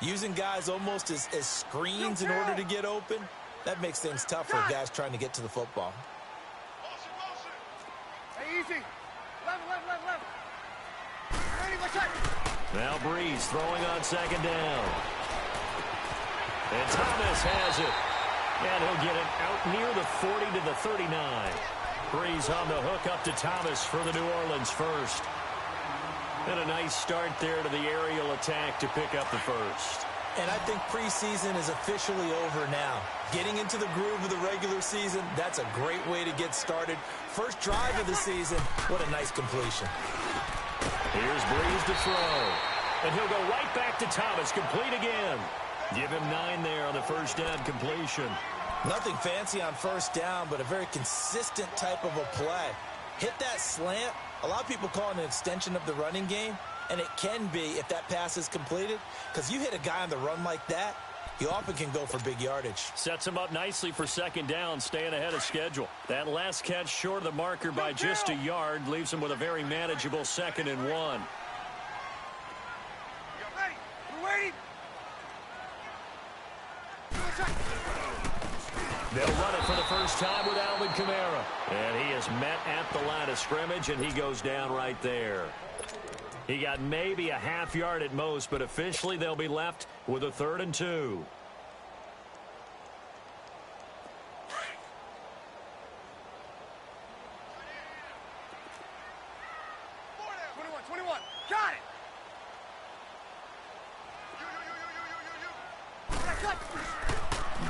Using guys almost as screens in order to get open, that makes things tough for guys trying to get to the football. Hey, easy. Left. Ready, watch out. Now Breeze throwing on second down. And Thomas has it. And he'll get it out near the 40 to the 39. Breeze on the hook up to Thomas for the New Orleans first. And a nice start there to the aerial attack to pick up the first. And I think preseason is officially over now. Getting into the groove of the regular season, that's a great way to get started. First drive of the season, what a nice completion. Here's Breeze to throw. And he'll go right back to Thomas, complete again. Give him 9 there on the first down completion. Nothing fancy on first down, but a very consistent type of a play. Hit that slant. A lot of people call it an extension of the running game, and it can be if that pass is completed, because you hit a guy on the run like that, he often can go for big yardage. Sets him up nicely for second down, staying ahead of schedule. That last catch short of the marker by just a yard leaves him with a very manageable 2nd and 1. Ready. We're waiting. They'll run it for the first time with Alvin Kamara. And he is met at the line of scrimmage, and he goes down right there. He got maybe a half yard at most, but officially they'll be left with a 3rd and 2. Got it.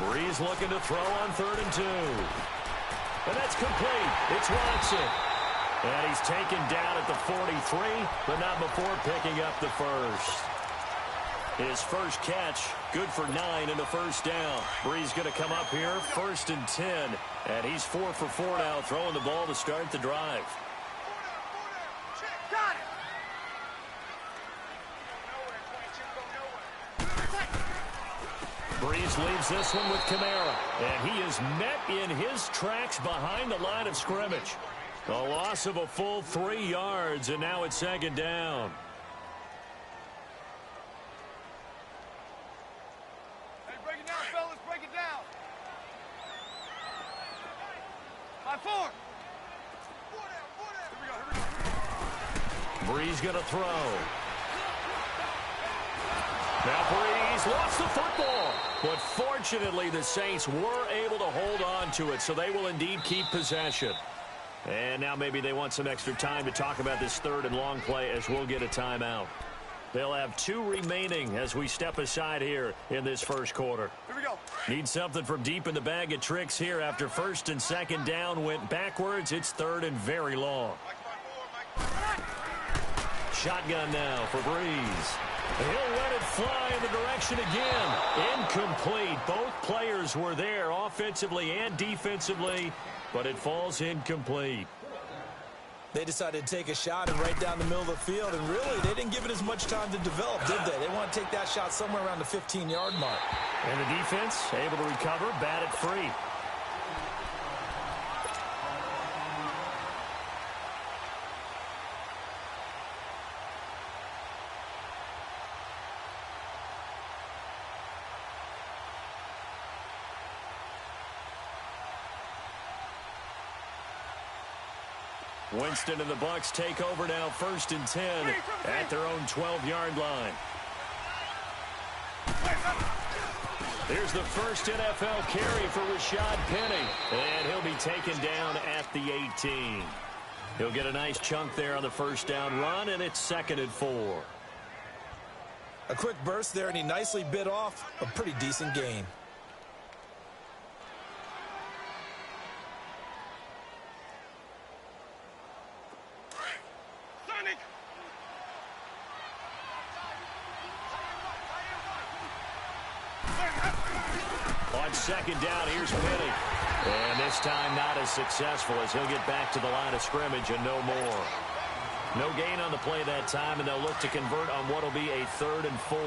Breeze looking to throw on 3rd and 2. And that's complete. It's Watson. And he's taken down at the 43, but not before picking up the first. His first catch, good for 9 and a first down. Breeze going to come up here, 1st and 10. And he's 4 for 4 now, throwing the ball to start the drive. Got it. Breeze leaves this one with Kamara. And he is met in his tracks behind the line of scrimmage. A loss of a full 3 yards, and now it's 2nd down. Hey, break it down, fellas. Break it down. 5-4. Here we go. Breeze going to throw. Now Breeze lost the football. But fortunately, the Saints were able to hold on to it, so they will indeed keep possession. And now maybe they want some extra time to talk about this 3rd and long play as we'll get a timeout. They'll have 2 remaining as we step aside here in this first quarter. Here we go. Need something from deep in the bag of tricks here after 1st and 2nd down went backwards. It's 3rd and very long. Shotgun now for Breeze. He'll let it fly in the direction again. Incomplete. Both players were there offensively and defensively, but it falls incomplete. They decided to take a shot and right down the middle of the field, and really, they didn't give it as much time to develop, did they? They want to take that shot somewhere around the 15-yard mark. And the defense able to recover, bat it free. Winston and the Bucs take over now, 1st and 10 at their own 12-yard line. Here's the first NFL carry for Rashad Penny, and he'll be taken down at the 18. He'll get a nice chunk there on the first down run, and it's 2nd and 4. A quick burst there, and he nicely bit off a pretty decent gain. On 2nd down, here's Penny. And this time not as successful as he'll get back to the line of scrimmage and no more. No gain on the play that time, and they'll look to convert on what will be a 3rd and 4.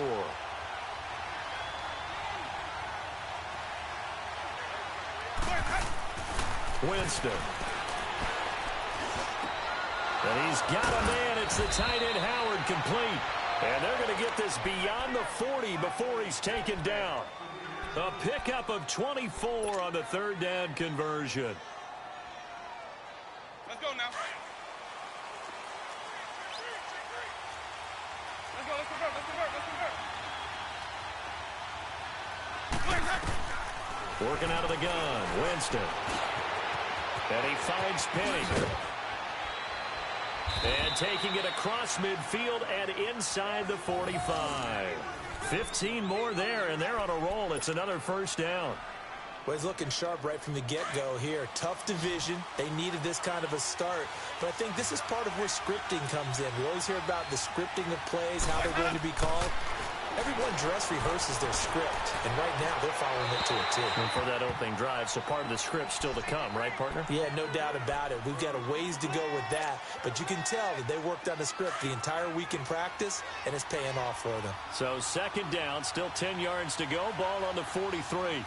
Winston. And he's got a man. It's the tight end Howard, complete. And they're going to get this beyond the 40 before he's taken down. A pickup of 24 on the third down conversion. Let's go now. Let's go, let's convert, let's convert, let's convert. Working out of the gun, Winston. And he finds Penny. And taking it across midfield and inside the 45. 15 more there, and they're on a roll. It's another first down. Well, he's looking sharp right from the get-go here. Tough division. They needed this kind of a start. But I think this is part of where scripting comes in. We always hear about the scripting of plays, how they're going to be called. Everyone dress rehearses their script, and right now they're following it to a T. And for that opening drive, so part of the script still to come, right, partner? Yeah, no doubt about it. We've got a ways to go with that, but you can tell that they worked on the script the entire week in practice, and it's paying off for them. So second down, still 10 yards to go, ball on the 43.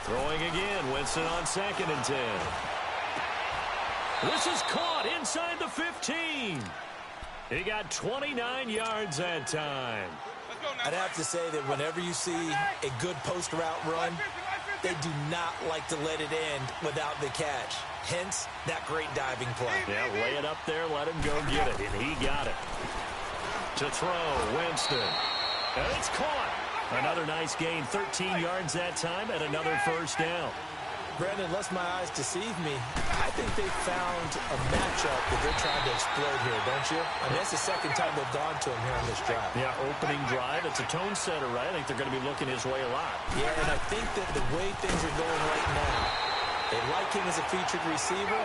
Throwing again, Winston on second and 10. This is caught inside the 15. He got 29 yards that time. I'd have to say that whenever you see a good post route run, they do not like to let it end without the catch. Hence, that great diving play. Yeah, lay it up there, let him go get it, and he got it. To throw, Winston. And it's caught. Another nice gain, 13 yards that time, and another first down. Brandon, unless my eyes deceive me, I think they found a matchup that they're trying to exploit here, don't you? I mean, that's the second time they've gone to him here on this drive. Yeah, opening drive. It's a tone setter, right? I think they're going to be looking his way a lot. Yeah, and I think that the way things are going right now, they like him as a featured receiver.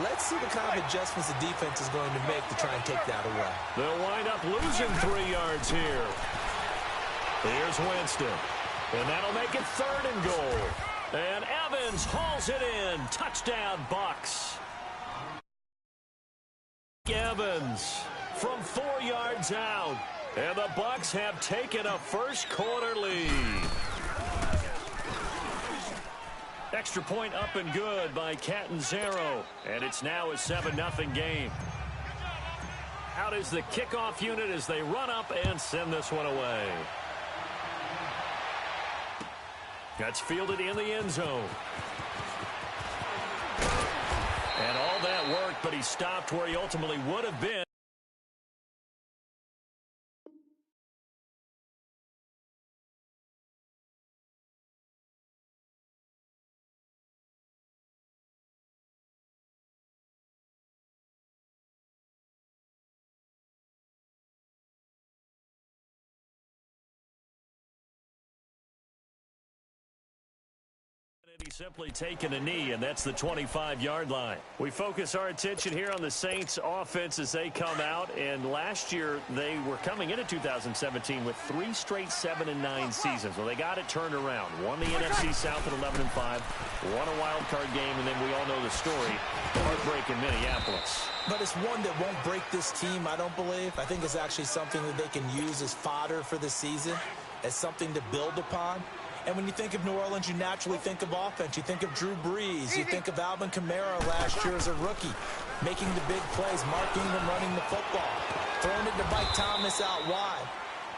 Let's see what kind of adjustments the defense is going to make to try and take that away. They'll wind up losing 3 yards here. Here's Winston. And that'll make it third and goal. And Evans hauls it in. Touchdown, Bucks. Evans from 4 yards out. And the Bucks have taken a first quarter lead. Extra point up and good by Catanzaro. And it's now a 7-0 game. Out is the kickoff unit as they run up and send this one away. That's fielded in the end zone. And all that worked, but he stopped where he ultimately would have been. He's simply taken a knee, and that's the 25-yard line. We focus our attention here on the Saints offense as they come out, and last year they were coming into 2017 with 3 straight 7-9 seasons. Well, they got it turned around. Won the NFC South at 11-5, won a wild card game, and then we all know the story, the heartbreak in Minneapolis. But it's one that won't break this team, I don't believe. I think it's actually something that they can use as fodder for the season, as something to build upon. And when you think of New Orleans, you naturally think of offense. You think of Drew Brees. You think of Alvin Kamara last year as a rookie, making the big plays, Mark Ingram running the football, throwing it to Mike Thomas out wide.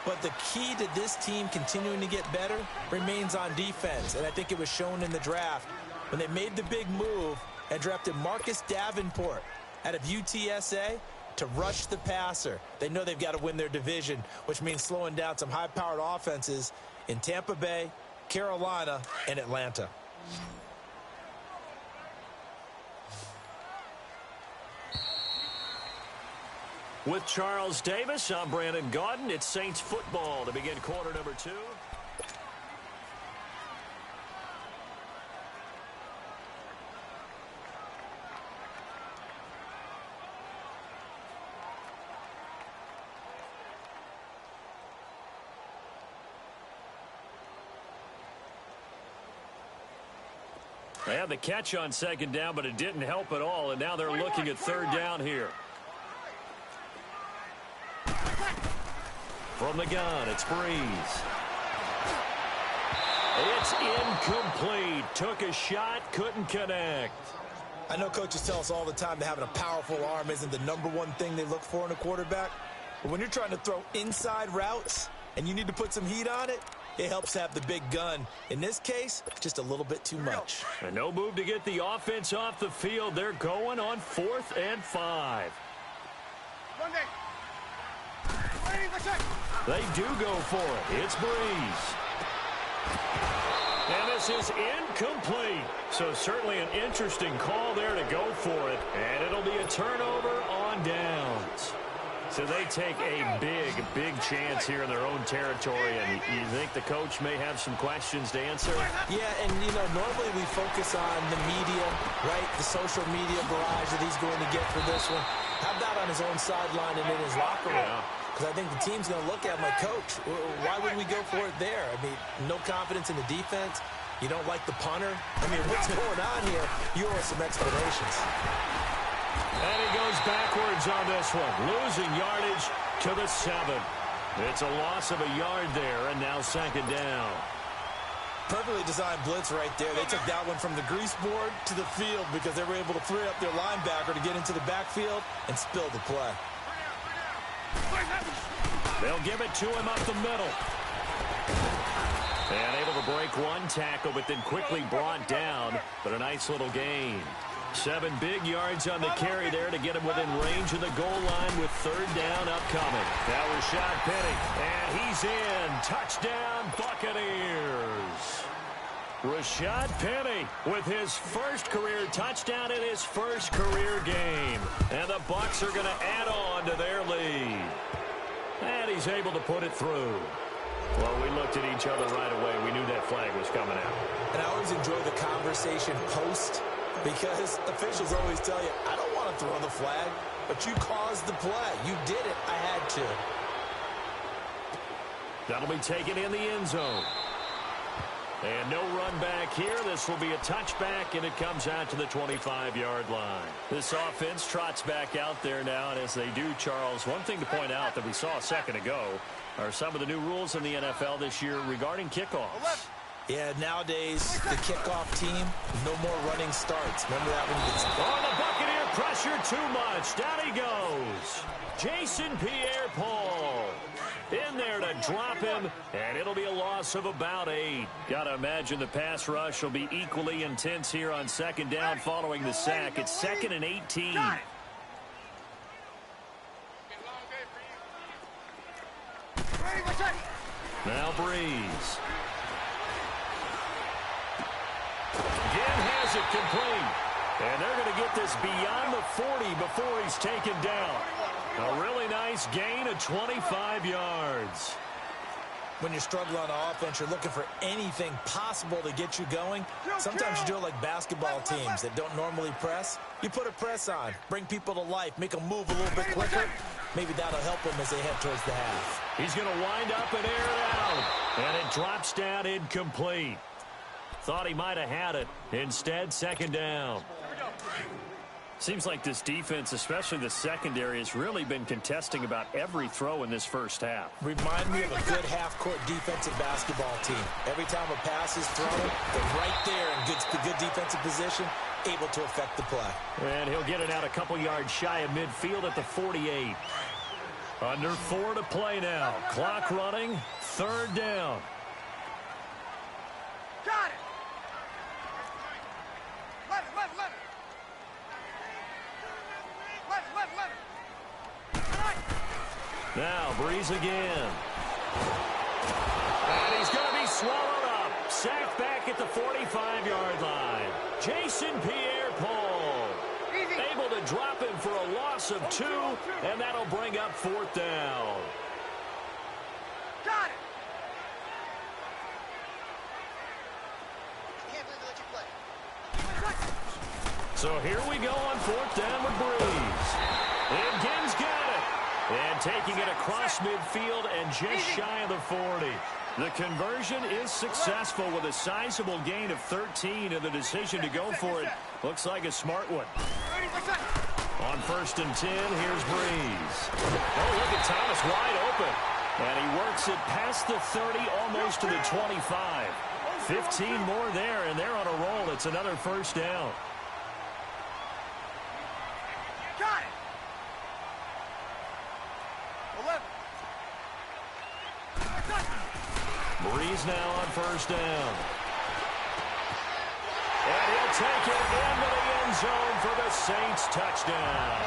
But the key to this team continuing to get better remains on defense. And I think it was shown in the draft when they made the big move and drafted Marcus Davenport out of UTSA to rush the passer. They know they've got to win their division, which means slowing down some high-powered offenses in Tampa Bay, Carolina, and Atlanta. With Charles Davis, I'm Brandon Gaudin. It's Saints football to begin quarter number 2. They had the catch on second down, but it didn't help at all, and now they're looking at third down here. From the gun, it's Brees. It's incomplete. Took a shot, couldn't connect. I know coaches tell us all the time that having a powerful arm isn't the #1 thing they look for in a quarterback. But when you're trying to throw inside routes and you need to put some heat on it, it helps have the big gun. In this case, just a little bit too much. And no move to get the offense off the field. They're going on 4th and 5. They do go for it. It's Breeze. And this is incomplete. So certainly an interesting call there to go for it. And it'll be a turnover on downs. So they take a big chance here in their own territory. And you think the coach may have some questions to answer? Yeah, and, normally we focus on the media, right? The social media barrage that he's going to get for this one. How about on his own sideline and in his locker room? Because I think the team's going to look at him like, Coach, why would we go for it there? I mean, no confidence in the defense. You don't like the punter. I mean, what's going on here? You owe us some explanations. And he goes backwards on this one, losing yardage to the 7. It's a loss of a yard there, and now 2nd down. Perfectly designed blitz right there. They took that one from the grease board to the field because they were able to free up their linebacker to get into the backfield and spill the play. They'll give it to him up the middle. And able to break one tackle, but then quickly brought down. But a nice little gain. 7 big yards on the carry there to get him within range of the goal line with 3rd down upcoming. Now Rashad Penny, and he's in. Touchdown, Buccaneers. Rashad Penny with his first career touchdown in his first career game. And the Bucs are going to add on to their lead. And he's able to put it through. Well, we looked at each other right away. We knew that flag was coming out. And I always enjoy the conversation post because officials always tell you, I don't want to throw the flag, but you caused the play. You did it. I had to. That'll be taken in the end zone. And no run back here. This will be a touchback, and it comes out to the 25-yard line. This offense trots back out there now, and as they do, Charles, one thing to point out that we saw a second ago are some of the new rules in the NFL this year regarding kickoffs. Yeah, nowadays, the kickoff team, no more running starts. Remember that when you get... Oh, the Buccaneer pressure too much. Down he goes. Jason Pierre-Paul in there to drop him, and it'll be a loss of about 8. Got to imagine the pass rush will be equally intense here on 2nd down following the sack. It's 2nd and 18. Now Breeze. Again has it complete. And they're going to get this beyond the 40 before he's taken down. A really nice gain of 25 yards. When you're struggling on offense, you're looking for anything possible to get you going. Sometimes you do it like basketball teams that don't normally press. You put a press on, bring people to life, make them move a little bit quicker. Maybe that'll help them as they head towards the half. He's going to wind up and air it out. And it drops down incomplete. Thought he might have had it. Instead, 2nd down. Seems like this defense, especially the secondary, has really been contesting about every throw in this first half. Remind me of a good half-court defensive basketball team. Every time a pass is thrown, they're right there in good defensive position, able to affect the play. And he'll get it out a couple yards shy of midfield at the 48. Under 4 to play now. Clock running, 3rd down. Got it! Let it! Now Breeze again. And he's going to be swallowed up. Sacked back at the 45-yard line. Jason Pierre-Paul able to drop him for a loss of 2, and that'll bring up 4th down. Got it! So here we go on 4th down with Breeze. And Ginn's got it. And taking it across midfield and just shy of the 40. The conversion is successful with a sizable gain of 13, and the decision to go for it looks like a smart one. On 1st and 10, here's Breeze. Oh, look at Thomas wide open. And he works it past the 30, almost to the 25. 15 more there, and they're on a roll. It's another 1st down. Got it! 11. Breeze now on first down. And he'll take it into the end zone for the Saints touchdown.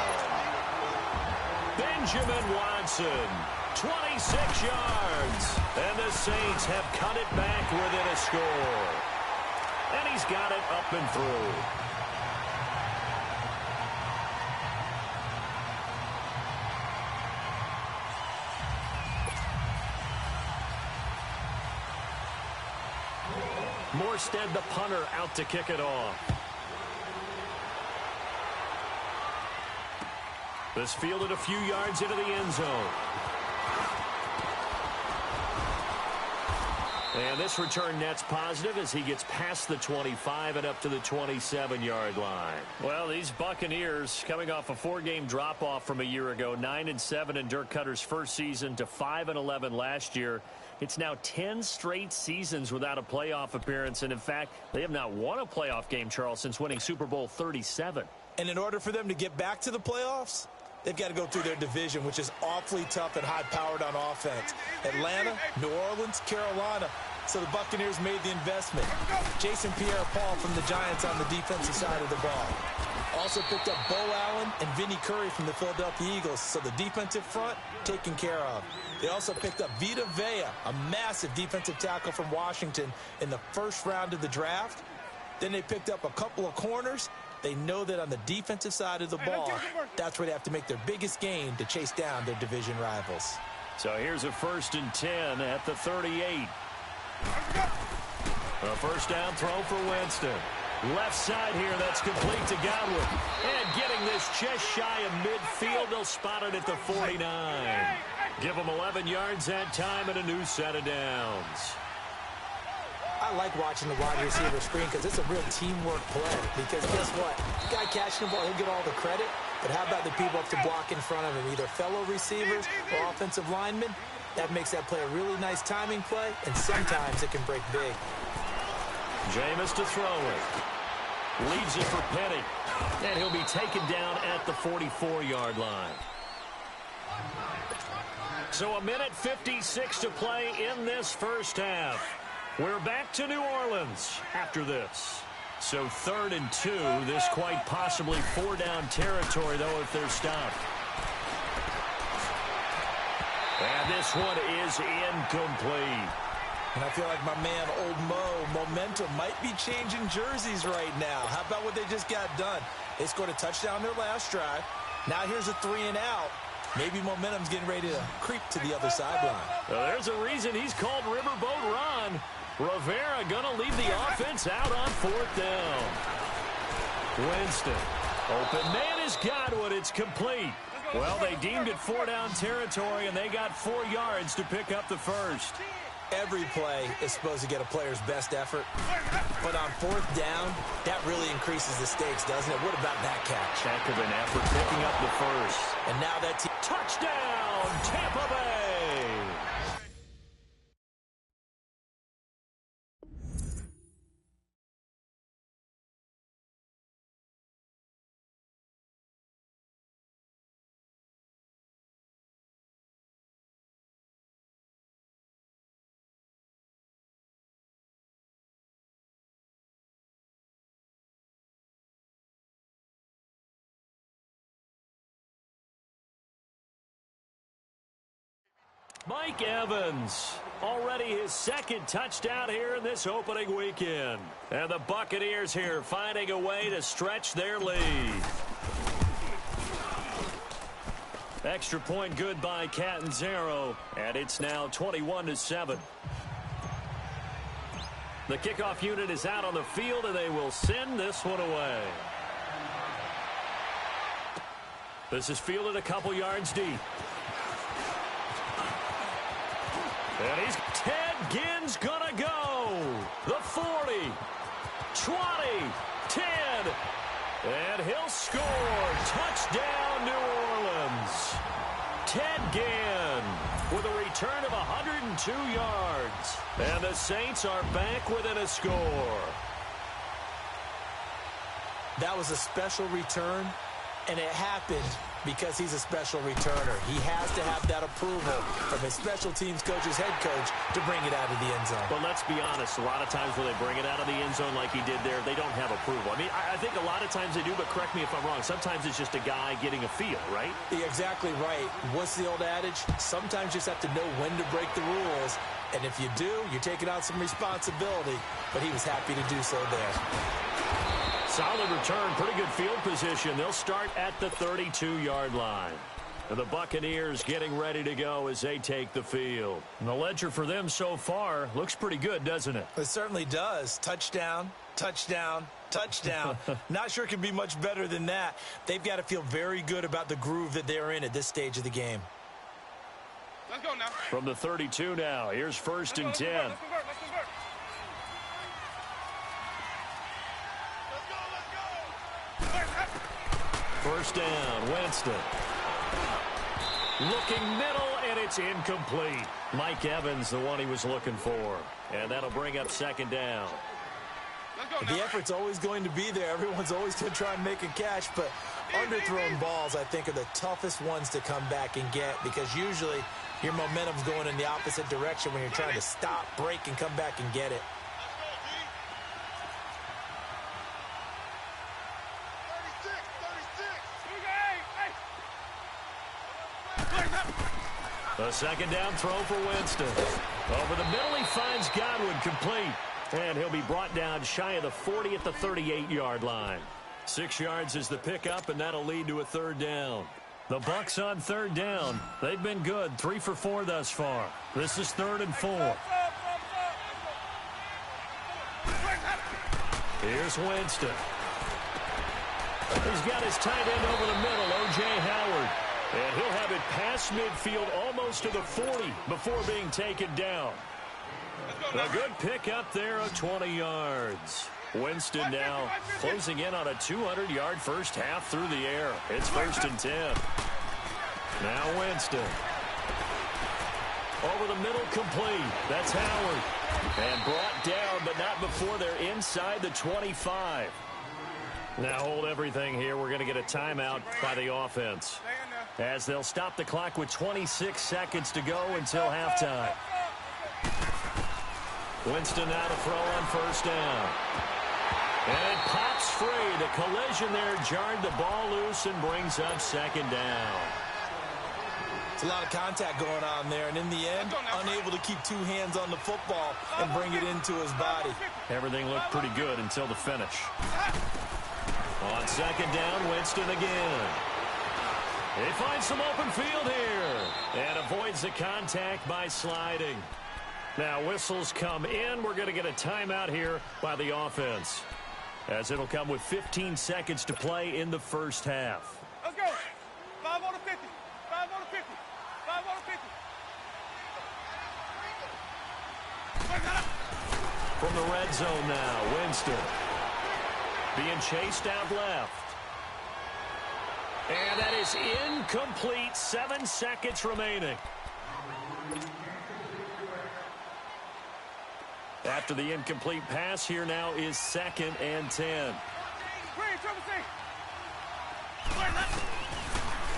Benjamin Watson, 26 yards. And the Saints have cut it back within a score. And he's got it up and through. Morstead, the punter, out to kick it off. This fielded a few yards into the end zone. And this return net's positive as he gets past the 25 and up to the 27-yard line. Well, these Buccaneers coming off a 4-game drop-off from a year ago, 9-7 in Dirk Cutter's first season to 5-11 last year. It's now 10 straight seasons without a playoff appearance. And, in fact, they have not won a playoff game, Charles, since winning Super Bowl 37. And in order for them to get back to the playoffs, they've got to go through their division, which is awfully tough and high-powered on offense. Atlanta, New Orleans, Carolina. So the Buccaneers made the investment. Jason Pierre-Paul from the Giants on the defensive side of the ball. Also picked up Bo Allen and Vinny Curry from the Philadelphia Eagles. So the defensive front taken care of. They also picked up Vita Vea, a massive defensive tackle from Washington in the first round of the draft. Then they picked up a couple of corners. They know that on the defensive side of the ball, that's where they have to make their biggest gain to chase down their division rivals. So here's a 1st and 10 at the 38. A first down throw for Winston. Left side here, that's complete to Godwin. And getting this just shy of midfield, they'll spot it at the 49. Give them 11 yards that time and a new set of downs. I like watching the wide receiver screen because it's a real teamwork play. Because guess what? The guy catching the ball, he'll get all the credit. But how about the people up to block in front of him, either fellow receivers or offensive linemen? That makes that play a really nice timing play, and sometimes it can break big. Jameis to throw it. Leaves it for Petty. And he'll be taken down at the 44-yard line. So a minute 56 to play in this first half. We're back to New Orleans after this. So 3rd and 2. This quite possibly 4-down territory, though, if they're stopped. And this one is incomplete. And I feel like my man, Old Mo, momentum might be changing jerseys right now. How about what they just got done? They scored a touchdown their last drive. Now here's a 3-and-out. Maybe momentum's getting ready to creep to the other sideline. Well, there's a reason he's called Riverboat Ron. Rivera going to leave the offense out on 4th down. Winston. Open man is Godwin. It's complete. Well, they deemed it 4-down territory, and they got 4 yards to pick up the first. Every play is supposed to get a player's best effort. But on 4th down, that really increases the stakes, doesn't it? What about that catch? Heck of an effort picking up the first. And now that team... Touchdown, Tampa Bay! Mike Evans, already his 2nd touchdown here in this opening weekend. And the Buccaneers here finding a way to stretch their lead. Extra point good by Catanzaro, and it's now 21-7. The kickoff unit is out on the field, and they will send this one away. This is fielded a couple yards deep. And he's Ted Ginn's gonna go. The 40, 20, 10, and he'll score. Touchdown, New Orleans. Ted Ginn with a return of 102 yards. And the Saints are back within a score. That was a special return, and it happened Because he's a special returner. He has to have that approval from his special teams coach's head coach to bring it out of the end zone. But let's be honest, a lot of times when they bring it out of the end zone like he did there, they don't have approval. I mean, I think a lot of times they do, but correct me if I'm wrong. Sometimes it's just a guy getting a feel, right? You're exactly right. What's the old adage? Sometimes you just have to know when to break the rules. And if you do, you're taking on some responsibility. But he was happy to do so there. Solid return, pretty good field position. They'll start at the 32-yard line. And the Buccaneers getting ready to go as they take the field. And the ledger for them so far looks pretty good, doesn't it? It certainly does. Touchdown, touchdown, touchdown. Not sure it can be much better than that. They've got to feel very good about the groove that they're in at this stage of the game. Let's go now. From the 32 now, here's first and 10. Let's convert. First down, Winston. Looking middle, and it's incomplete. Mike Evans, the one he was looking for. And that'll bring up second down. The effort's always going to be there. Everyone's always going to try and make a catch, but underthrown balls, I think, are the toughest ones to come back and get because usually your momentum's going in the opposite direction when you're trying to stop, break, and come back and get it. A second down throw for Winston. Over the middle, he finds Godwin complete. And he'll be brought down shy of the 40 at the 38-yard line. 6 yards is the pickup, and that'll lead to a third down. The Bucs on third down. They've been good, 3 for 4 thus far. This is 3rd and 4. Here's Winston. He's got his tight end over the middle, O.J. Howard. And he'll have it past midfield almost to the 40 before being taken down. A good pick up there of 20 yards. Winston now closing in on a 200-yard first half through the air. It's first and 10. Now Winston. Over the middle, complete. That's Howard. And brought down, but not before they're inside the 25. Now hold everything here. We're going to get a timeout by the offense, as they'll stop the clock with 26 seconds to go until halftime. Winston now to throw on first down. And it pops free. The collision there jarred the ball loose and brings up second down. It's a lot of contact going on there, and in the end, unable to keep 2 hands on the football and bring it into his body. Everything looked pretty good until the finish. On second down, Winston again. He finds some open field here and avoids the contact by sliding. Now whistles come in. We're going to get a timeout here by the offense, as it'll come with 15 seconds to play in the first half. Let's go. 5 on the 50. 5 on the 50. 5 on the 50. From the red zone now, Winston being chased out left. And that is incomplete. 7 seconds remaining. After the incomplete pass, here now is 2nd and 10.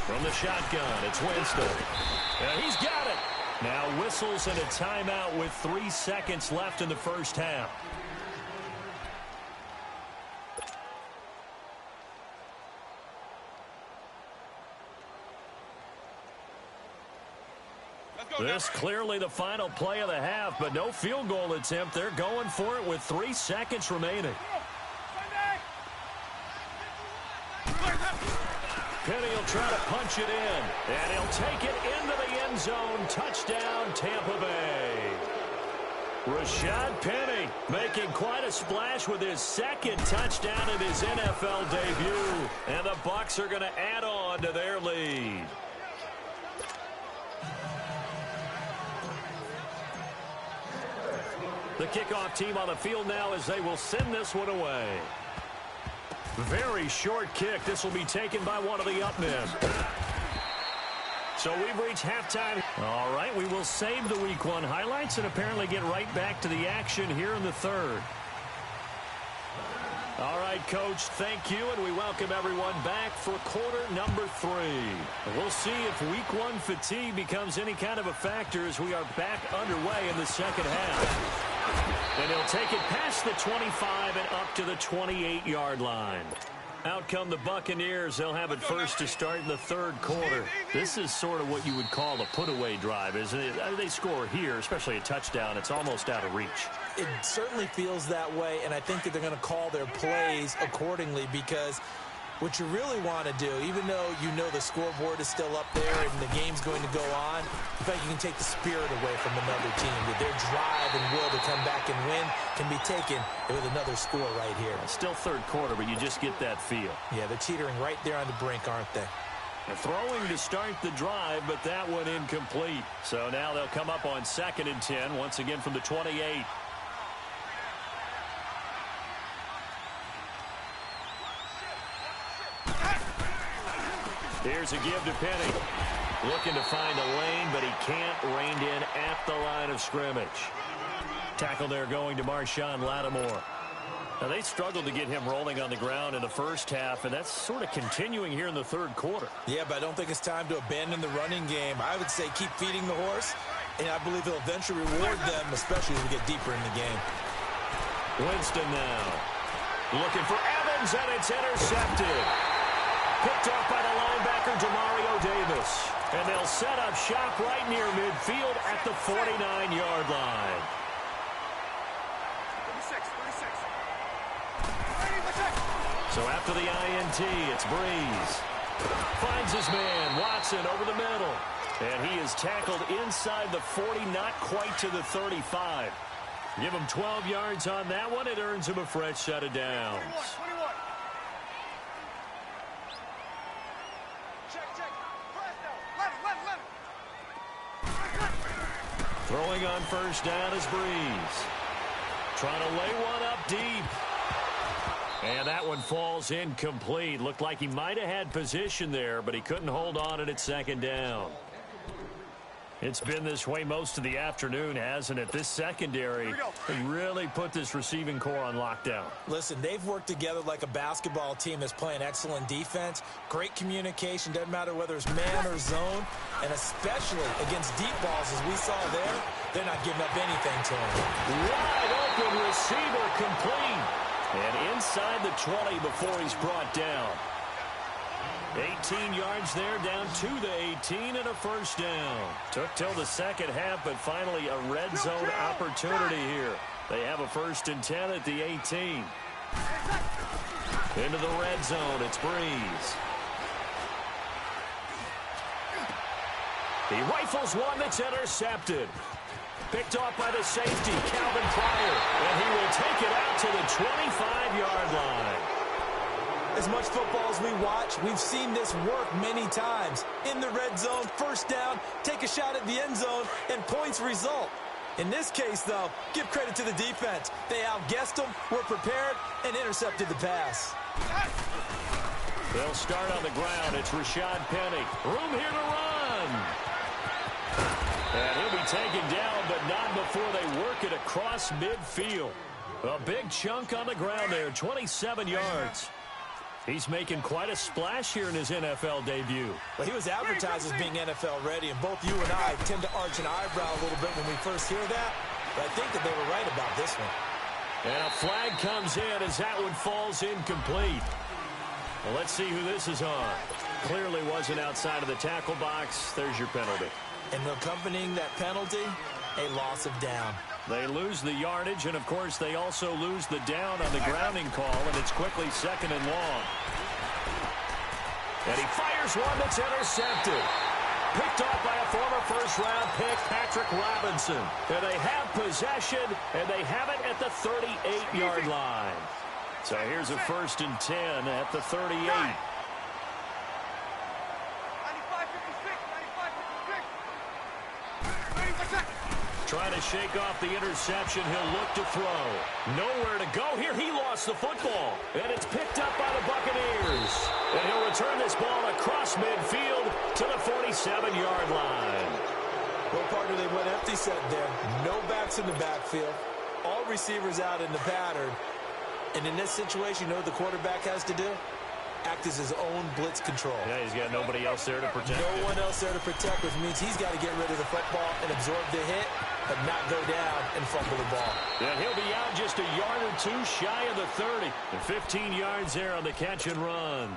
From the shotgun, it's Winston. And he's got it. Now whistles and a timeout with 3 seconds left in the first half. This clearly the final play of the half, but no field goal attempt. They're going for it with 3 seconds remaining. Penny will try to punch it in, and he'll take it into the end zone. Touchdown, Tampa Bay. Rashad Penny making quite a splash with his 2nd touchdown in his NFL debut, and the Bucs are going to add on to their lead. The kickoff team on the field now as they will send this one away. Very short kick. This will be taken by one of the up men. So we've reached halftime. All right, we will save the Week 1 highlights and apparently get right back to the action here in the third. All right, Coach, thank you, and we welcome everyone back for quarter number 3. We'll see if week 1 fatigue becomes any kind of a factor as we are back underway in the second half. And he'll take it past the 25 and up to the 28-yard line. Out come the Buccaneers. They'll have it first to start in the third quarter. This is sort of what you would call a put-away drive, isn't it? They score here, especially a touchdown. It's almost out of reach. It certainly feels that way, and I think that they're going to call their plays accordingly because what you really want to do, even though you know the scoreboard is still up there and the game's going to go on, in fact, you can take the spirit away from another team. That their drive and will to come back and win can be taken with another score right here. Still third quarter, but you just get that feel. Yeah, they're teetering right there on the brink, aren't they? They're throwing to start the drive, but that one incomplete. So now they'll come up on 2nd and 10, once again from the 28. Here's a give to Penny. Looking to find a lane, but he can't. Reined in at the line of scrimmage. Tackle there going to Marshawn Lattimore. Now, they struggled to get him rolling on the ground in the first half, and that's sort of continuing here in the third quarter. Yeah, but I don't think it's time to abandon the running game. I would say keep feeding the horse, and I believe he'll eventually reward them, especially as we get deeper in the game. Winston now. Looking for Evans, and it's intercepted. Picked off by the linebacker, Demario Davis. And they'll set up shop right near midfield at the 49-yard line. 36. So after the INT, it's Breeze. Finds his man, Watson, over the middle. And he is tackled inside the 40, not quite to the 35. Give him 12 yards on that one. It earns him a fresh set of downs. 21. Check. Press down. Let it. Throwing on first down is Breeze. Trying to lay one up deep. And that one falls incomplete. Looked like he might have had position there, but he couldn't hold on at second down. It's been this way most of the afternoon, hasn't it? This secondary really put this receiving core on lockdown. Listen, they've worked together like a basketball team that's playing excellent defense. Great communication, doesn't matter whether it's man or zone. And especially against deep balls, as we saw there, they're not giving up anything to him. Wide open receiver complete. And inside the 20 before he's brought down. 18 yards there, down to the 18 and a first down. Took till the second half, but finally a red zone opportunity here. They have a 1st and 10 at the 18. Into the red zone, it's Breeze. He rifles one that's intercepted. Picked off by the safety, Calvin Pryor. And he will take it out to the 25-yard line. As much football as we watch, we've seen this work many times. In the red zone, first down, take a shot at the end zone, and points result. In this case, though, give credit to the defense. They outguessed them, were prepared, and intercepted the pass. They'll start on the ground. It's Rashad Penny. Room here to run. And he'll be taken down, but not before they work it across midfield. A big chunk on the ground there, 27 yards. He's making quite a splash here in his NFL debut. Well, he was advertised as being NFL ready, and both you and I tend to arch an eyebrow a little bit when we first hear that. But I think that they were right about this one. And a flag comes in as that one falls incomplete. Well, let's see who this is on. Clearly wasn't outside of the tackle box. There's your penalty. And accompanying that penalty, a loss of down. They lose the yardage, and, of course, they also lose the down on the grounding call, and it's quickly 2nd and long. And he fires one that's intercepted. Picked off by a former first-round pick, Patrick Robinson. And they have possession, and they have it at the 38-yard line. So here's a 1st and 10 at the 38. Trying to shake off the interception. He'll look to throw. Nowhere to go here. He lost the football. And it's picked up by the Buccaneers. And he'll return this ball across midfield to the 47-yard line. Well, partner, they went empty set there. No backs in the backfield. All receivers out in the pattern. And in this situation, you know what the quarterback has to do? Act as his own blitz control. Yeah, he's got nobody else there to protect No one else there to protect, which means he's got to get rid of the football and absorb the hit, but not go down and fumble the ball. And he'll be out just a yard or two shy of the 30. And 15 yards there on the catch and run.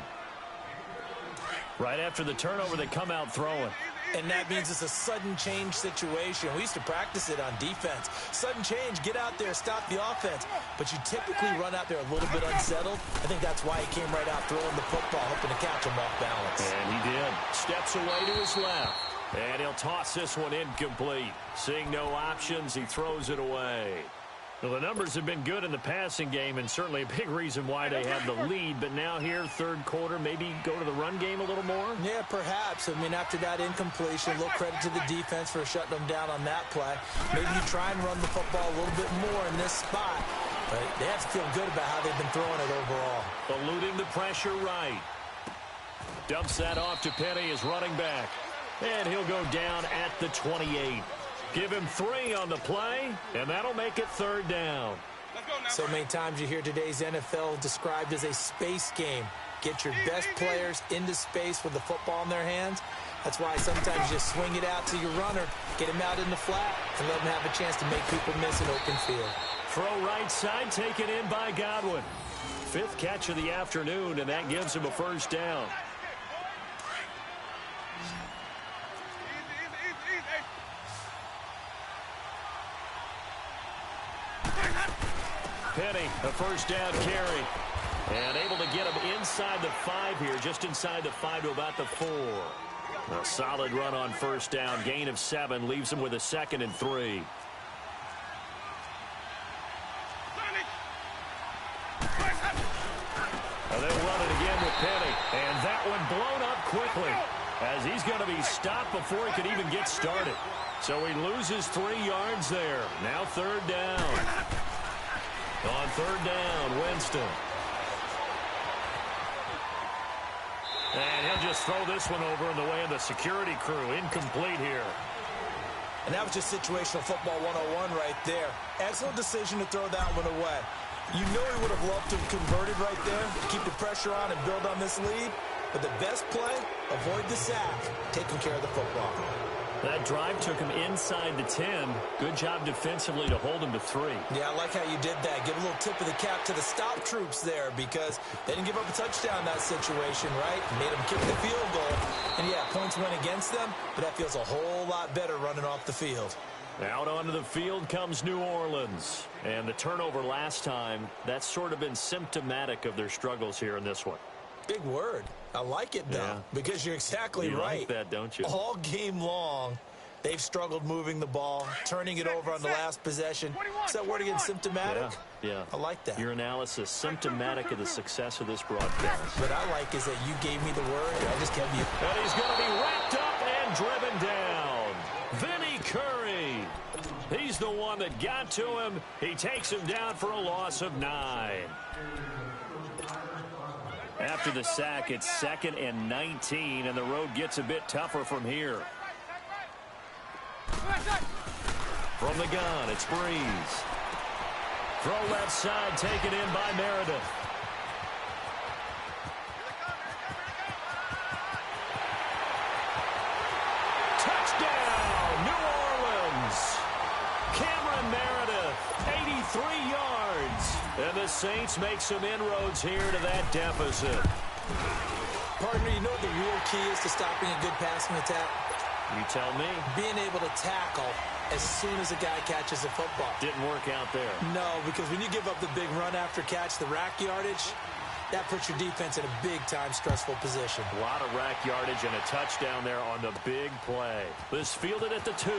Right after the turnover, they come out throwing. And that means it's a sudden change situation. We used to practice it on defense. Sudden change, get out there, stop the offense. But you typically run out there a little bit unsettled. I think that's why he came right out throwing the football, hoping to catch him off balance. And he did. Steps away to his left. And he'll toss this one incomplete. Seeing no options, he throws it away. Well, the numbers have been good in the passing game, and certainly a big reason why they have the lead. But now here, third quarter, maybe go to the run game a little more? Yeah, perhaps. I mean, after that incompletion, a little credit to the defense for shutting them down on that play. Maybe you try and run the football a little bit more in this spot. But they have to feel good about how they've been throwing it overall. Eluding the pressure right. Dumps that off to Penny as running back. And he'll go down at the 28. Give him 3 on the play, and that'll make it third down. So many times you hear today's NFL described as a space game. Get your best players into space with the football in their hands. That's why sometimes you just swing it out to your runner, get him out in the flat, and let him have a chance to make people miss an open field. Throw right side, taken in by Godwin. 5th catch of the afternoon, and that gives him a first down. Penny, a first down carry. And able to get him inside the 5 here, just inside the 5 to about the 4. A solid run on first down. Gain of 7 leaves him with a 2nd and 3. They'll run it again with Penny. And that one blown up quickly as he's going to be stopped before he could even get started. So he loses 3 yards there. Now third down. On third down, Winston. And he'll just throw this one over in the way of the security crew. Incomplete here. And that was just situational football 101 right there. Excellent decision to throw that one away. You know he would have loved to have converted right there, keep the pressure on and build on this lead. But the best play, avoid the sack, taking care of the football. That drive took him inside the 10. Good job defensively to hold him to 3. Yeah, I like how you did that. Give a little tip of the cap to the stop troops there because they didn't give up a touchdown in that situation, right? Made them kick the field goal. And, yeah, points went against them, but that feels a whole lot better running off the field. Out onto the field comes New Orleans. And the turnover last time, that's sort of been symptomatic of their struggles here in this one. Big word. I like it, though, because you're exactly right. You like that, don't you? All game long, they've struggled moving the ball, turning it over on the last possession. Is that word again, symptomatic? Yeah. I like that. Your analysis, symptomatic of the success of this broadcast. What I like is that you gave me the word, and I just gave you. And he's going to be wrapped up and driven down. Vinnie Curry. He's the one that got to him. He takes him down for a loss of 9. After the sack, it's 2nd and 19, and the road gets a bit tougher from here. From the gun, it's Breeze. Throw left side, taken in by Meredith. Touchdown, New Orleans. Cameron Meredith, 83 yards. And the Saints make some inroads here to that deficit. Partner, you know what the real key is to stopping a good passing attack? You tell me. Being able to tackle as soon as a guy catches a football. Didn't work out there. No, because when you give up the big run after catch, the rack yardage, that puts your defense in a big-time stressful position. A lot of rack yardage and a touchdown there on the big play. This fielded at the 2.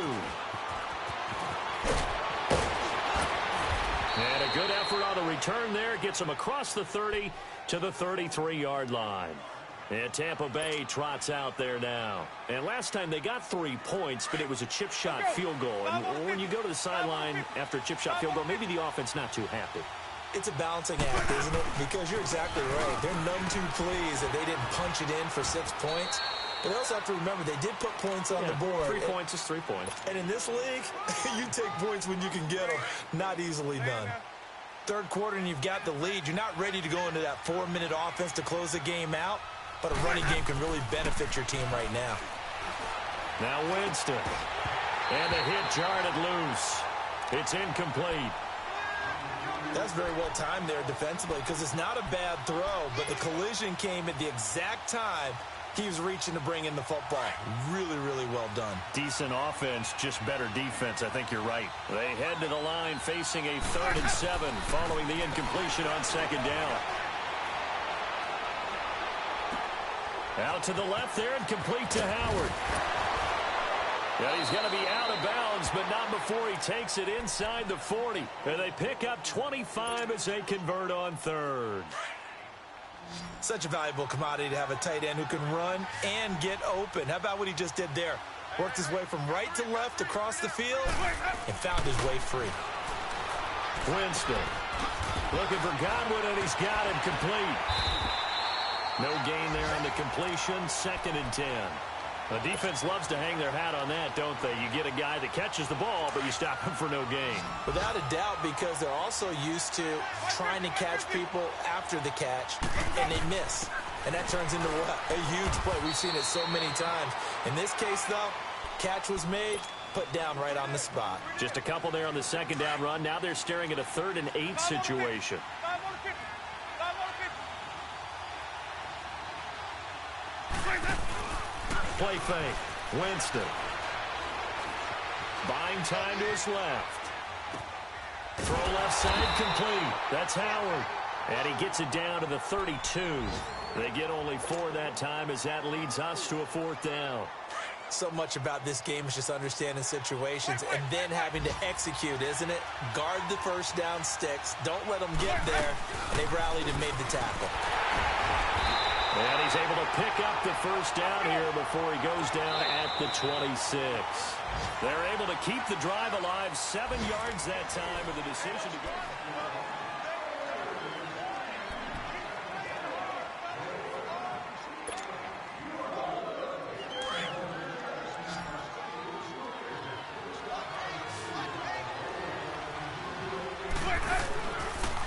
And a good effort on the return there. Gets him across the 30 to the 33-yard line. And Tampa Bay trots out there now. And last time they got 3 points, but it was a chip shot field goal. And when you go to the sideline after a chip shot field goal, maybe the offense not too happy. It's a balancing act, isn't it? Because you're exactly right. They're none too pleased that they didn't punch it in for 6 points. But they also have to remember they did put points on the board. 3 points is 3 points. And in this league, you take points when you can get them. Not easily done. Third quarter and you've got the lead. You're not ready to go into that 4-minute offense to close the game out, but a running game can really benefit your team right now. Now Winston. And the hit jarred it loose. It's incomplete. That's very well timed there defensively because it's not a bad throw, but the collision came at the exact time he was reaching to bring in the football. Really, really well done. Decent offense, just better defense. I think you're right. They head to the line facing a 3rd and 7 following the incompletion on 2nd down. Out to the left there and complete to Howard. Yeah, he's going to be out of bounds, but not before he takes it inside the 40. And they pick up 25 as they convert on 3rd. Such a valuable commodity to have a tight end who can run and get open. How about what he just did there? Worked his way from right to left across the field and found his way free. Winston looking for Godwin, and he's got him complete. No gain there on the completion. 2nd and 10. The defense loves to hang their hat on that, don't they? You get a guy that catches the ball, but you stop him for no gain. Without a doubt, because they're also used to trying to catch people after the catch, and they miss. And that turns into what? A huge play. We've seen it so many times. In this case, though, catch was made, put down right on the spot. Just a couple there on the 2nd down run. Now they're staring at a 3rd and 8 situation. Play fake. Winston. Buying time to his left. Throw left side complete. That's Howard. And he gets it down to the 32. They get only 4 that time as that leads us to a 4th down. So much about this game is just understanding situations and then having to execute, isn't it? Guard the first down sticks. Don't let them get there. And they've rallied and made the tackle. And he's able to pick up the first down here before he goes down at the 26. They're able to keep the drive alive. 7 yards that time with a decision to go.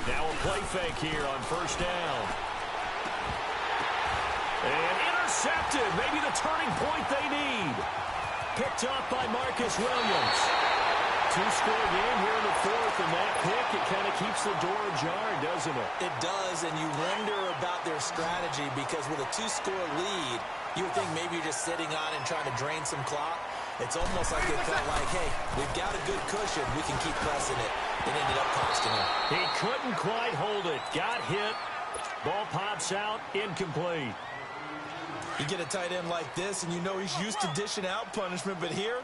Now a play fake here on first down. And intercepted. Maybe the turning point they need. Picked up by Marcus Williams. 2-score game here in the 4th, and that pick, it kind of keeps the door ajar, doesn't it? It does, and you wonder about their strategy because with a 2-score lead, you would think maybe you're just sitting on and trying to drain some clock. It's almost like they felt like, hey, we've got a good cushion. We can keep pressing it. It ended up costing him. He couldn't quite hold it. Got hit. Ball pops out. Incomplete. You get a tight end like this, and you know he's used to dishing out punishment, but here,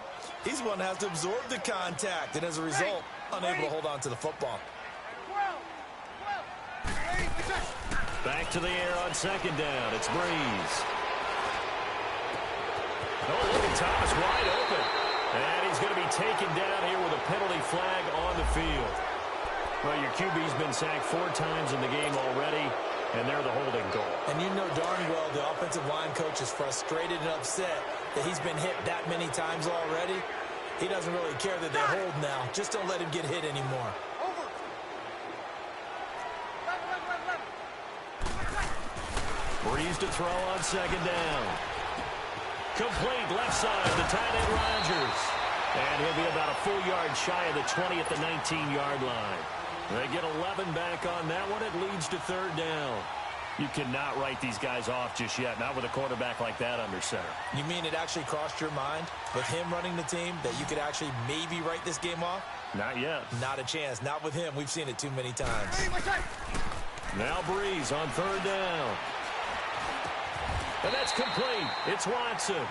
he's one that has to absorb the contact, and as a result, unable to hold on to the football. Back to the air on 2nd down. It's Breeze. Oh, look at Thomas wide open. And he's going to be taken down here with a penalty flag on the field. Well, your QB's been sacked 4 times in the game already, and they're the holding goal. And you know darn well the offensive line coach is frustrated and upset that he's been hit that many times already. He doesn't really care that they hold now. Just don't let him get hit anymore. Breeze to throw on 2nd down. Complete left side to tight end Rodgers. And he'll be about a full yard shy of the 20 at the 19-yard line. They get 11 back on that one. It leads to 3rd down. You cannot write these guys off just yet, not with a quarterback like that under center. You mean it actually crossed your mind with him running the team that you could actually maybe write this game off? Not yet. Not a chance. Not with him. We've seen it too many times. Now Breeze on 3rd down. And that's complete. It's Watson.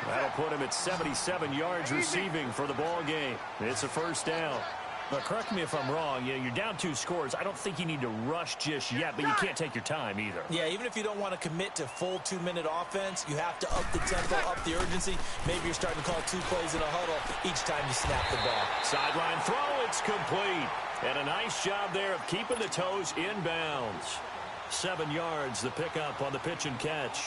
That'll put him at 77 yards receiving for the ball game. It's a 1st down. But correct me if I'm wrong. You're down 2 scores. I don't think you need to rush just yet, but you can't take your time either. Yeah, even if you don't want to commit to full 2-minute offense, you have to up the tempo, up the urgency. Maybe you're starting to call 2 plays in a huddle each time you snap the ball. Sideline throw, it's complete. And a nice job there of keeping the toes in bounds. 7 yards, the pickup on the pitch and catch.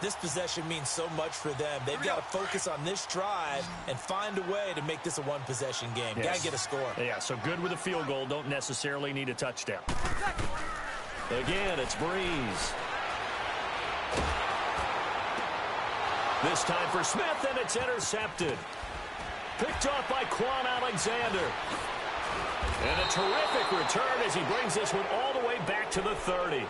This possession means so much for them. They've got to focus on this drive and find a way to make this a one-possession game. Yes. Got to get a score. Yeah, so good with a field goal. Don't necessarily need a touchdown. Again, it's Breeze. This time for Smith, and it's intercepted. Picked off by Quan Alexander. And a terrific return as he brings this one all the way back to the 30.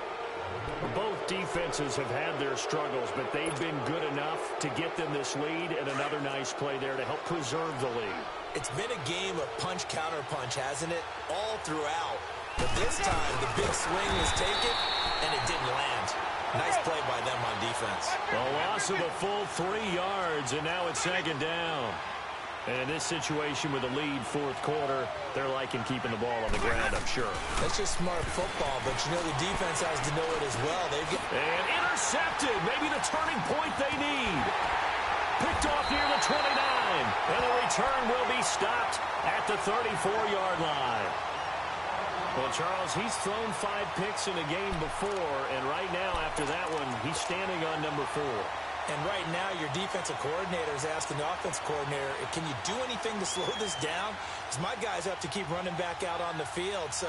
Both defenses have had their struggles, but they've been good enough to get them this lead, and another nice play there to help preserve the lead. It's been a game of punch-counter-punch, hasn't it? All throughout. But this time, the big swing was taken, and it didn't land. Nice play by them on defense. A loss of a full 3 yards, and now it's second down. And in this situation with a lead fourth quarter, they're liking keeping the ball on the ground, I'm sure. That's just smart football, but you know the defense has to know it as well. And intercepted, maybe the turning point they need. Picked off near the 29, and the return will be stopped at the 34-yard line. Well, Charles, he's thrown 5 picks in a game before, and right now after that one, he's standing on number 4. And right now, your defensive coordinator is asking the offensive coordinator, can you do anything to slow this down? Because my guys have to keep running back out on the field. So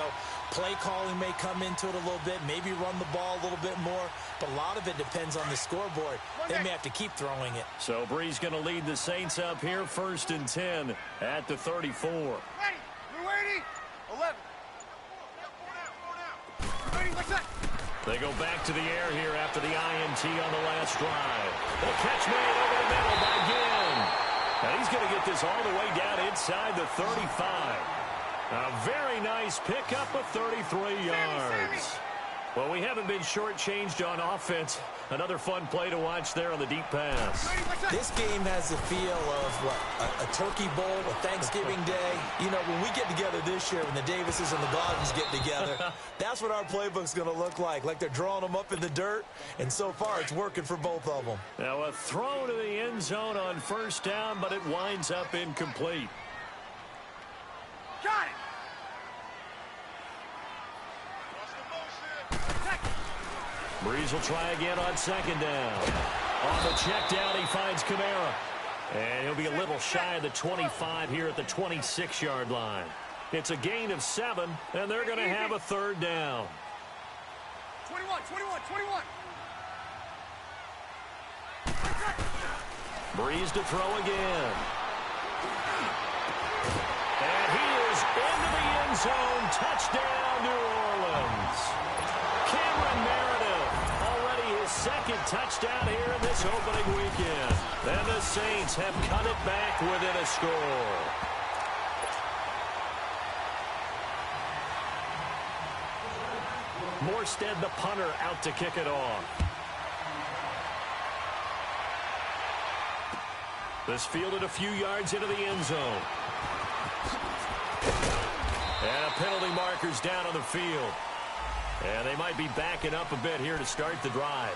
play calling may come into it a little bit, maybe run the ball a little bit more. But a lot of it depends on the scoreboard. They may have to keep throwing it. So Breeze going to lead the Saints up here, 1st and 10 at the 34. Ready. We're waiting. 11. Ready. What's that? They go back to the air here after the INT on the last drive. The catch made over the middle by Ginn. And he's going to get this all the way down inside the 35. A very nice pickup of 33 yards. Well, we haven't been shortchanged on offense. Another fun play to watch there on the deep pass. This game has the feel of, what, a turkey bowl, a Thanksgiving day. You know, when we get together this year, when the Davises and the Gardens get together, that's what our playbook's going to look like they're drawing them up in the dirt, and so far it's working for both of them. Now a throw to the end zone on 1st down, but it winds up incomplete. Got it. Breeze will try again on 2nd down. On the check down, he finds Kamara. And he'll be a little shy of the 25 here at the 26-yard line. It's a gain of 7, and they're going to have a 3rd down. 21. Breeze to throw again. And he is into the end zone. Touchdown, New Orleans. Cameron Meredith, already his 2nd touchdown here in this opening weekend. And the Saints have cut it back within a score. Morstead, the punter, out to kick it off. This fielded a few yards into the end zone. And a penalty marker's down on the field. And they might be backing up a bit here to start the drive.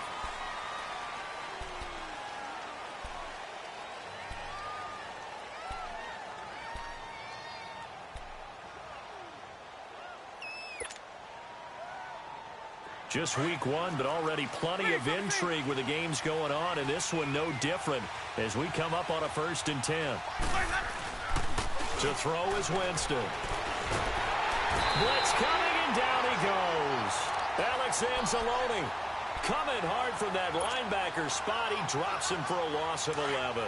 Just week 1, but already plenty of intrigue with the games going on, and this one no different as we come up on a 1st and 10. To throw is Winston. Blitz coming, and down he goes. Alex Anzalone coming hard from that linebacker spot. He drops him for a loss of 11.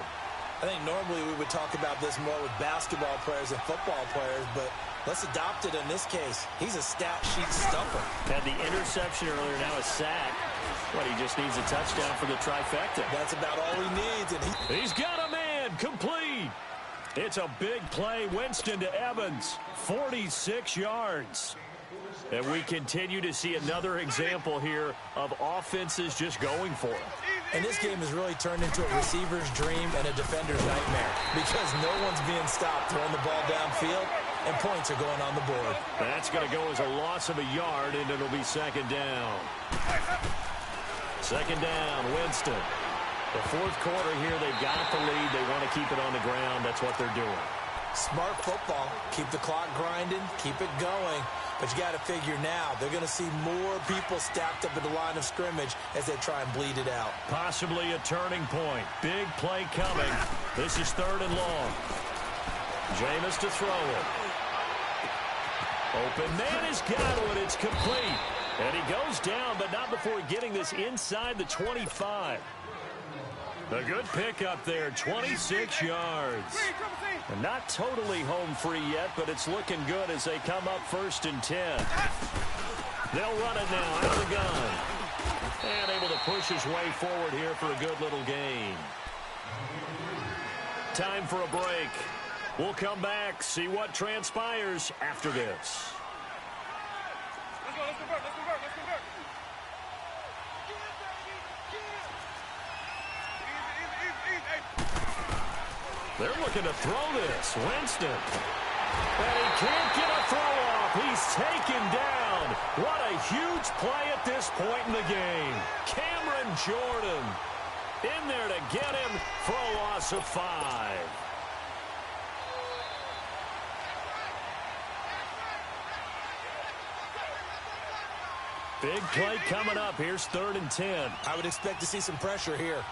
I think normally we would talk about this more with basketball players and football players, but let's adopt it in this case. He's a stat sheet stuffer. Had the interception earlier, now a sack. What, he just needs a touchdown for the trifecta. That's about all he needs. And he's got a man, complete. It's a big play. Winston to Evans, 46 yards. And we continue to see another example here of offenses just going for it. And this game has really turned into a receiver's dream and a defender's nightmare because no one's being stopped throwing the ball downfield, and points are going on the board. That's going to go as a loss of a yard, and it'll be 2nd down. 2nd down, Winston. The 4th quarter here, they've got the lead. They want to keep it on the ground. That's what they're doing. Smart football. Keep the clock grinding. Keep it going. But you got to figure now, they're going to see more people stacked up at the line of scrimmage as they try and bleed it out. Possibly a turning point. Big play coming. This is 3rd and long. Jameis to throw it. Open man has got one. It's complete. And he goes down, but not before getting this inside the 25. A good pickup there, 26 yards. And not totally home free yet, but it's looking good as they come up 1st and 10. They'll run it now out of the gun. And able to push his way forward here for a good little gain. Time for a break. We'll come back, see what transpires after this. Let's go, let's convert, let's convert, let's convert. They're looking to throw this. Winston. And he can't get a throw off. He's taken down. What a huge play at this point in the game. Cameron Jordan in there to get him for a loss of 5. Big play coming up. Here's 3rd and 10. I would expect to see some pressure here.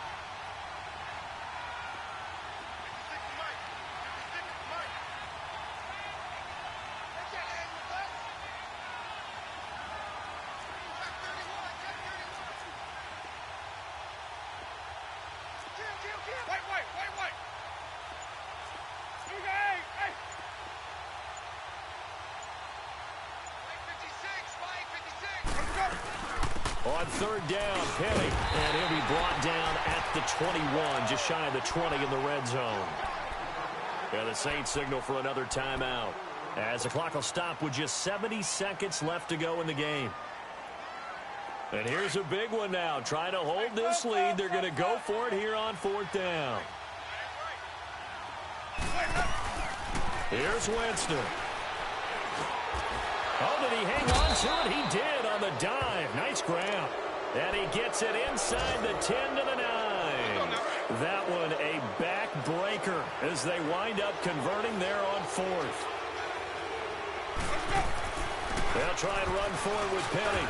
On 3rd down, Penny. And he'll be brought down at the 21, just shy of the 20 in the red zone. And the Saints signal for another timeout, as the clock will stop with just 70 seconds left to go in the game. And here's a big one now. Trying to hold this lead. They're going to go for it here on 4th down. Here's Winston. Oh, did he hang on to it? He did on the dive. Nice grab. And he gets it inside the 10 to the 9. That one a backbreaker as they wind up converting there on 4th. They'll try and run forward with Penny.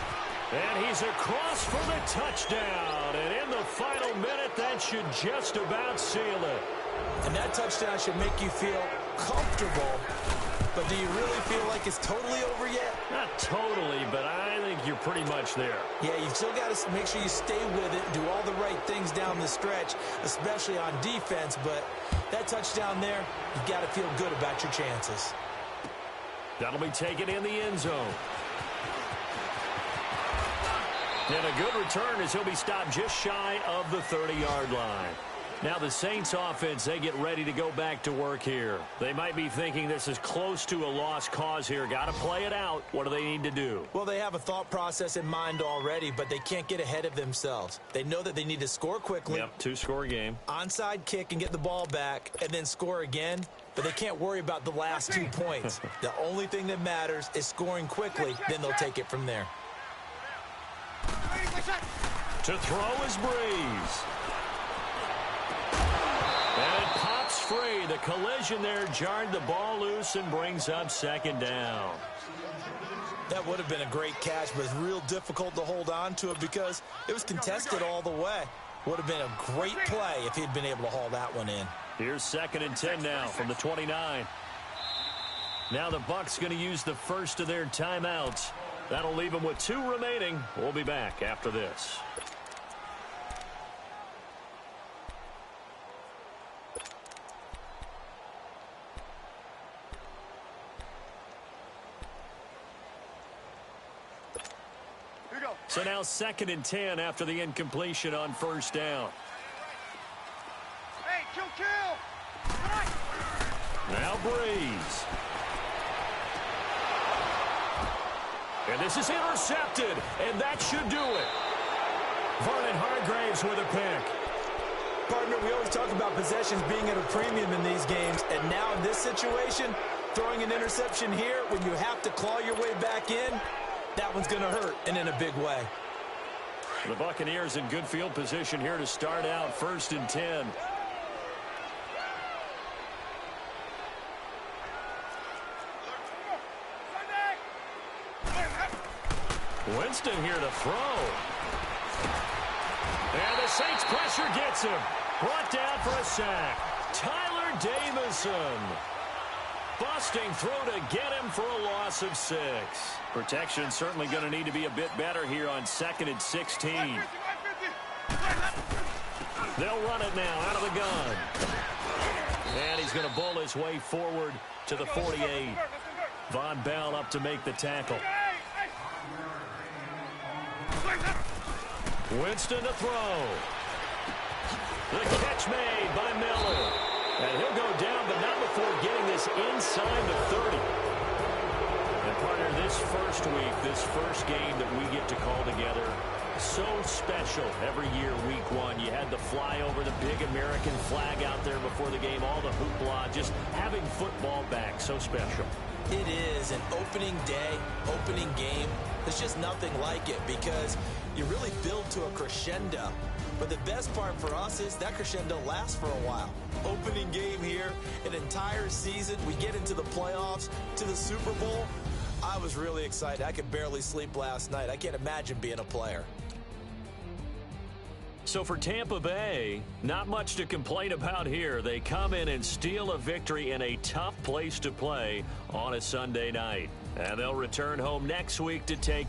And he's across for the touchdown. And in the final minute, that should just about seal it. And that touchdown should make you feel comfortable. But do you really feel like it's totally over yet? Not totally, but I think you're pretty much there. Yeah, you've still got to make sure you stay with it and do all the right things down the stretch, especially on defense. But that touchdown there, you've got to feel good about your chances. That'll be taken in the end zone. And a good return as he'll be stopped just shy of the 30-yard line. Now the Saints offense, they get ready to go back to work here. They might be thinking this is close to a lost cause here. Got to play it out. What do they need to do? Well, they have a thought process in mind already, but they can't get ahead of themselves. They know that they need to score quickly. Yep, 2-score game. Onside kick and get the ball back and then score again. But they can't worry about the last 2 points. The only thing that matters is scoring quickly. Then they'll take it from there. To throw is Breeze. And it pops free. The collision there jarred the ball loose and brings up 2nd down. That would have been a great catch, but it's real difficult to hold on to it because it was contested all the way. Would have been a great play if he'd been able to haul that one in. Here's 2nd and 10 now from the 29. Now the Bucs going to use the first of their timeouts. That'll leave them with 2 remaining. We'll be back after this. So now 2nd and 10 after the incompletion on 1st down. Hey, kill! Now Breeze. And this is intercepted, and that should do it. Vernon Hargreaves with a pick. Partner, we always talk about possessions being at a premium in these games, and now in this situation, throwing an interception here when you have to claw your way back in, that one's going to hurt, and in a big way. The Buccaneers in good field position here to start out 1st and 10. Winston here to throw. And the Saints pressure gets him. Brought down for a sack. Tyler Davison. Busting through to get him for a loss of 6. Protection certainly going to need to be a bit better here on 2nd and 16. They'll run it now out of the gun. And he's going to bowl his way forward to the 48. Von Bell up to make the tackle. Winston to throw. The catch made by Miller. And he'll go down, but not before getting this inside the 30. And partner, this first week, this first game that we get to call together, so special every year, week 1. You had the flyover, the big American flag out there before the game, all the hoopla, just having football back, so special. It is an opening day, opening game. There's just nothing like it because you really build to a crescendo. But the best part for us is that crescendo lasts for a while. Opening game here, an entire season. We get into the playoffs, to the Super Bowl. I was really excited. I could barely sleep last night. I can't imagine being a player. So for Tampa Bay, not much to complain about here. They come in and steal a victory in a tough place to play on a Sunday night. And they'll return home next week to take